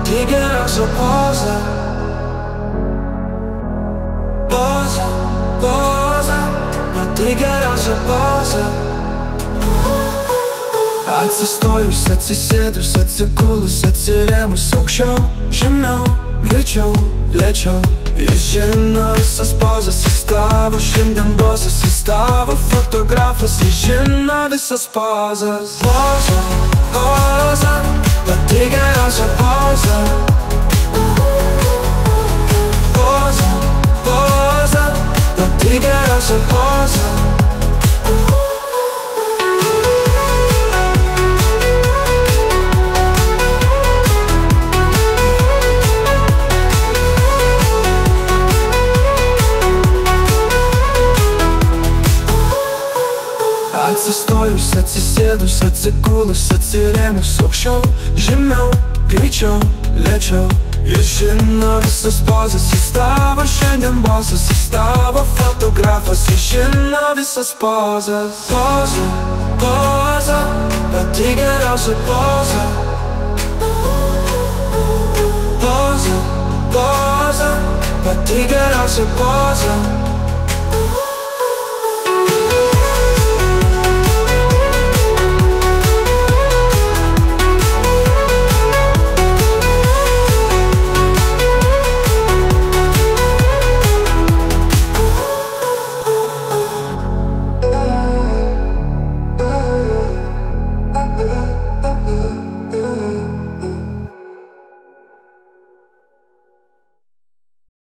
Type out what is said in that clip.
pati geriausia poza. Poza, poza, pati geriausia poza. Atsistojus, atsisėdus, atsigulus, atsirėmus aukščiau, žemiau, greičiau, lėčiau. Jis žino visas pozas, jis tavo šiandien bosas, jis tavo fotografas, jis žino visas pozas. Poza, poza, pati geriausia poza. Poza, poza, pati geriausia poza. Atsistojus, atsisėdus, atsigulus, atsirėmus aukščiau, žemiau, greičiau, lėčiau. Jis žino visas pozas, jis tavo šiandien bosas, jis tavo fotografas, jis žino visas pozas. Poza, poza, pati geriausia poza. Poza, poza, pati geriausia poza.